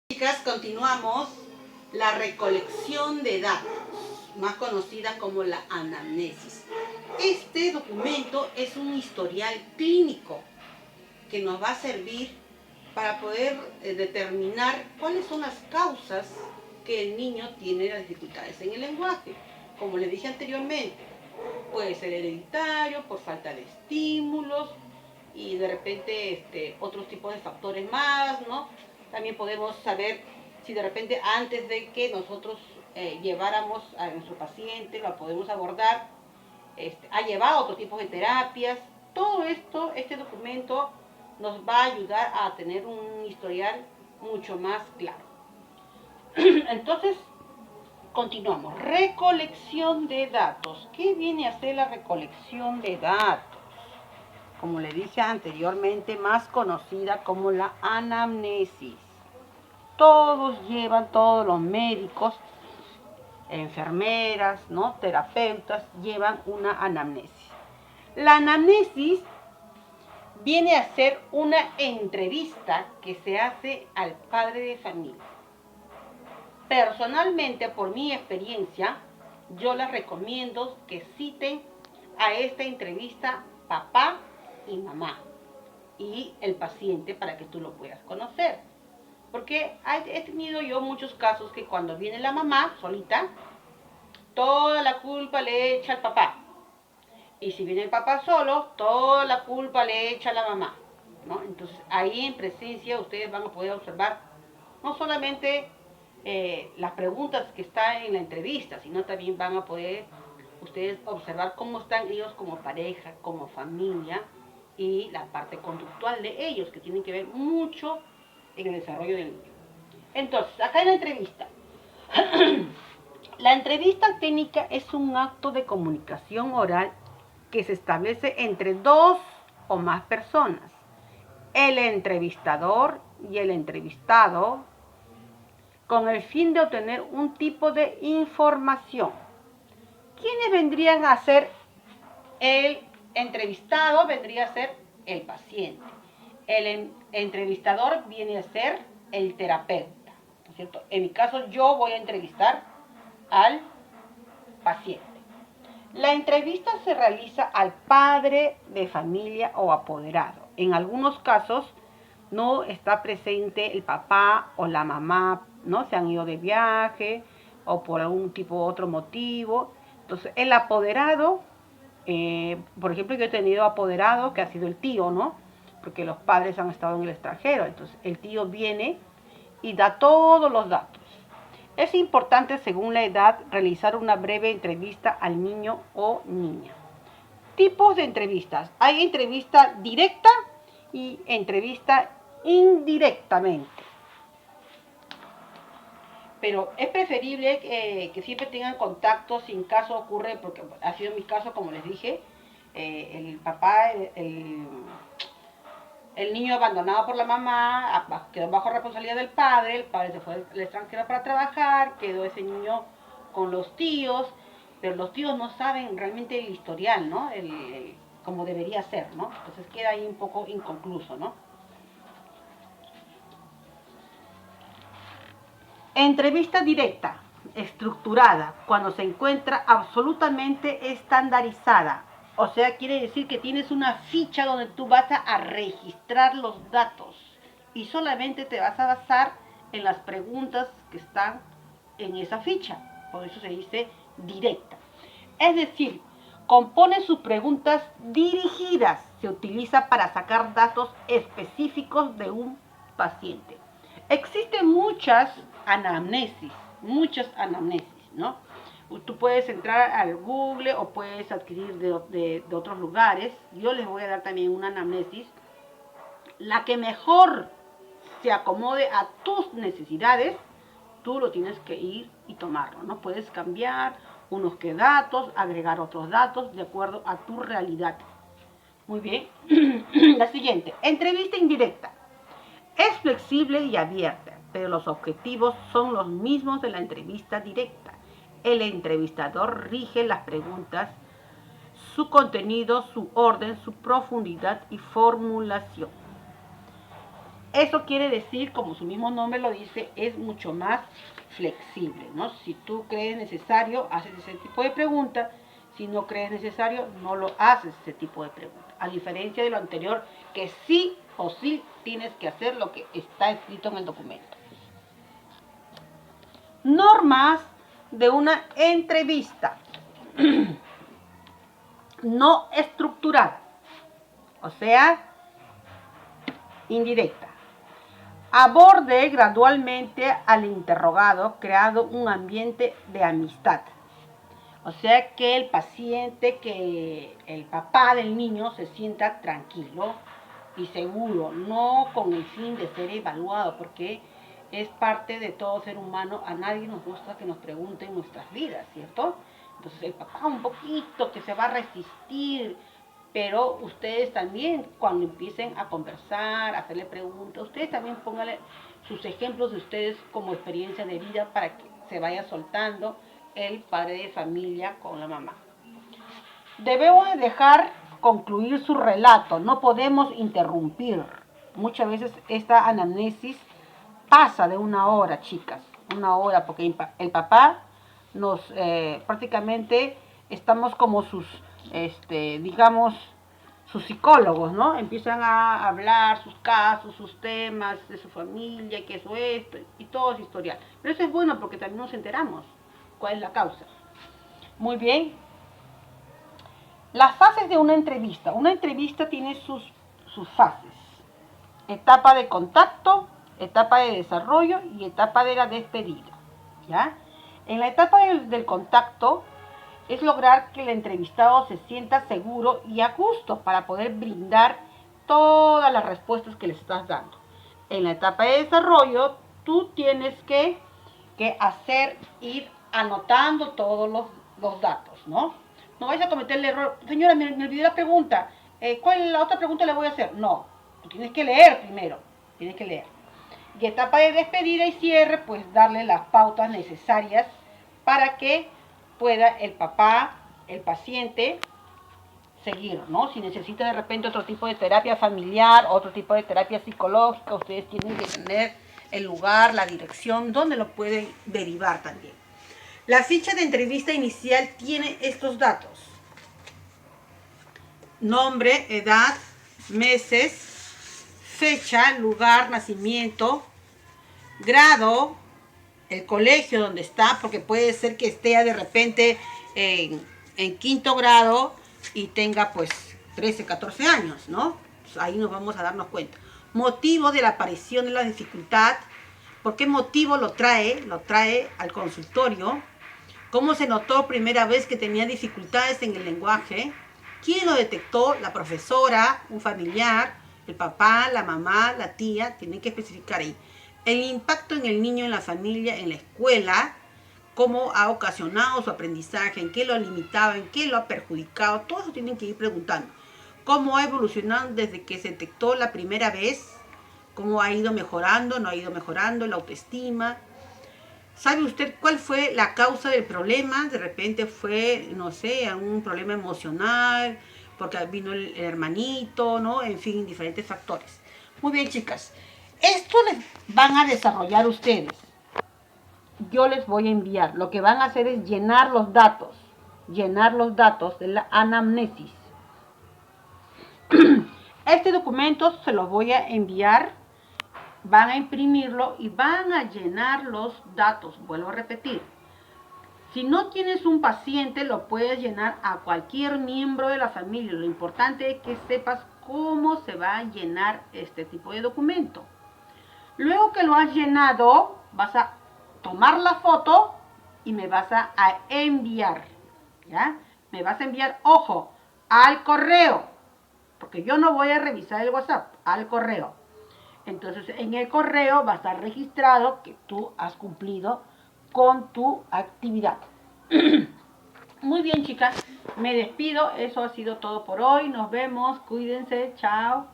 Chicas, continuamos la recolección de datos, más conocida como la anamnesis. Este documento es un historial clínico que nos va a servir para poder determinar cuáles son las causas que el niño tiene las dificultades en el lenguaje. Como les dije anteriormente, puede ser hereditario, por falta de estímulos y de repente otros tipos de factores más, ¿no? También podemos saber si de repente antes de que nosotros lleváramos a nuestro paciente, lo podemos abordar, ha llevado otro tipo de terapias. Todo esto, este documento nos va a ayudar a tener un historial mucho más claro. Entonces, continuamos. Recolección de datos. ¿Qué viene a ser la recolección de datos? Como le dije anteriormente, más conocida como la anamnesis. Todos los médicos, enfermeras, ¿no? Terapeutas, llevan una anamnesis. La anamnesis viene a ser una entrevista que se hace al padre de familia. Personalmente, por mi experiencia, yo les recomiendo que citen a esta entrevista papá y mamá y el paciente para que tú lo puedas conocer. Porque he tenido yo muchos casos que cuando viene la mamá solita, toda la culpa le echa al papá. Y si viene el papá solo, toda la culpa le echa a la mamá, ¿no? Entonces ahí en presencia ustedes van a poder observar no solamente las preguntas que están en la entrevista, sino también van a poder ustedes observar cómo están ellos como pareja, como familia y la parte conductual de ellos, que tienen que ver mucho en el desarrollo del niño. Entonces, acá en la entrevista, la entrevista técnica es un acto de comunicación oral que se establece entre dos o más personas, el entrevistador y el entrevistado, con el fin de obtener un tipo de información. ¿Quiénes vendrían a ser el entrevistado? Vendría a ser el paciente. El entrevistador viene a ser el terapeuta, ¿no es cierto? En mi caso, yo voy a entrevistar al paciente. La entrevista se realiza al padre de familia o apoderado. En algunos casos no está presente el papá o la mamá, ¿no? Se han ido de viaje o por algún tipo otro motivo. Entonces, el apoderado, por ejemplo, yo he tenido apoderado que ha sido el tío, ¿no? Porque los padres han estado en el extranjero. Entonces, el tío viene y da todos los datos. Es importante, según la edad, realizar una breve entrevista al niño o niña. Tipos de entrevistas. Hay entrevista directa y entrevista indirectamente. Pero es preferible que siempre tengan contacto si en caso ocurre, porque ha sido mi caso, como les dije, el papá, el niño abandonado por la mamá, quedó bajo responsabilidad del padre, el padre se fue al extranjero para trabajar, quedó ese niño con los tíos, pero los tíos no saben realmente el historial, ¿no? Como debería ser, ¿no? Entonces queda ahí un poco inconcluso, ¿no? Entrevista directa, estructurada, cuando se encuentra absolutamente estandarizada. O sea, quiere decir que tienes una ficha donde tú vas a registrar los datos y solamente te vas a basar en las preguntas que están en esa ficha. Por eso se dice directa. Es decir, compone sus preguntas dirigidas. Se utiliza para sacar datos específicos de un paciente. Existen muchas anamnesis, ¿no? Tú puedes entrar al Google o puedes adquirir de otros lugares. Yo les voy a dar también una anamnesis, la que mejor se acomode a tus necesidades. Tú lo tienes que ir y tomarlo, ¿no? Puedes cambiar unos que datos, agregar otros datos de acuerdo a tu realidad. Muy bien. La siguiente, entrevista indirecta. Es flexible y abierta, pero los objetivos son los mismos de la entrevista directa. El entrevistador rige las preguntas, su contenido, su orden, su profundidad y formulación. Eso quiere decir, como su mismo nombre lo dice, es mucho más flexible, ¿no? Si tú crees necesario, haces ese tipo de pregunta. Si no crees necesario, no lo haces ese tipo de pregunta. A diferencia de lo anterior, que sí o sí tienes que hacer lo que está escrito en el documento. Normas de una entrevista no estructurada, o sea, indirecta. Aborde gradualmente al interrogado, creando un ambiente de amistad. O sea, que el paciente, que el papá del niño se sienta tranquilo y seguro, no con el fin de ser evaluado, porque es parte de todo ser humano. A nadie nos gusta que nos pregunten nuestras vidas, ¿cierto? Entonces el papá un poquito que se va a resistir, pero ustedes también, cuando empiecen a conversar, a hacerle preguntas, ustedes también pónganle sus ejemplos de ustedes como experiencia de vida para que se vaya soltando el padre de familia con la mamá. Debemos dejar concluir su relato, no podemos interrumpir. Muchas veces esta anamnesis pasa de 1 hora, chicas, 1 hora, porque el papá nos prácticamente estamos como sus, digamos, sus psicólogos, ¿no? Empiezan a hablar sus casos, sus temas de su familia, que eso esto, y todo es historial. Pero eso es bueno porque también nos enteramos cuál es la causa. Muy bien. Las fases de una entrevista. Una entrevista tiene sus fases. Etapa de contacto, etapa de desarrollo y etapa de la despedida. ¿Ya? En la etapa del contacto es lograr que el entrevistado se sienta seguro y a gusto para poder brindar todas las respuestas que le estás dando. En la etapa de desarrollo, tú tienes que hacer, ir anotando todos los datos, ¿no? No vais a cometer el error. Señora, me olvidé la pregunta. ¿Cuál es la otra pregunta le voy a hacer? No, tú tienes que leer primero. Tienes que leer. Y etapa de despedida y cierre, pues darle las pautas necesarias para que pueda el papá, el paciente, seguir, ¿no? Si necesita de repente otro tipo de terapia familiar, otro tipo de terapia psicológica, ustedes tienen que tener el lugar, la dirección, donde lo pueden derivar también. La ficha de entrevista inicial tiene estos datos: nombre, edad, meses, fecha, lugar, nacimiento, grado, el colegio donde está, porque puede ser que esté de repente en 5º grado y tenga pues 13, 14 años, ¿no? Pues ahí nos vamos a darnos cuenta. Motivo de la aparición de la dificultad, ¿por qué motivo lo trae al consultorio? ¿Cómo se notó primera vez que tenía dificultades en el lenguaje? ¿Quién lo detectó? La profesora, un familiar, el papá, la mamá, la tía, tienen que especificar ahí. El impacto en el niño, en la familia, en la escuela, cómo ha ocasionado su aprendizaje, en qué lo ha limitado, en qué lo ha perjudicado, todo eso tienen que ir preguntando. ¿Cómo ha evolucionado desde que se detectó la primera vez? ¿Cómo ha ido mejorando, no ha ido mejorando, la autoestima? ¿Sabe usted cuál fue la causa del problema? De repente fue, no sé, un problema emocional, porque vino el hermanito, ¿no? En fin, diferentes factores. Muy bien, chicas. Esto les van a desarrollar ustedes. Yo les voy a enviar. Lo que van a hacer es llenar los datos de la anamnesis. Este documento se los voy a enviar. Van a imprimirlo y van a llenar los datos. Vuelvo a repetir. Si no tienes un paciente, lo puedes llenar a cualquier miembro de la familia. Lo importante es que sepas cómo se va a llenar este tipo de documento. Luego que lo has llenado, vas a tomar la foto y me vas a enviar. ¿Ya? Me vas a enviar, ojo, al correo. Porque yo no voy a revisar el WhatsApp, al correo. Entonces, en el correo va a estar registrado que tú has cumplido con tu actividad. Muy bien, chicas. Me despido. Eso ha sido todo por hoy. Nos vemos. Cuídense. Chao.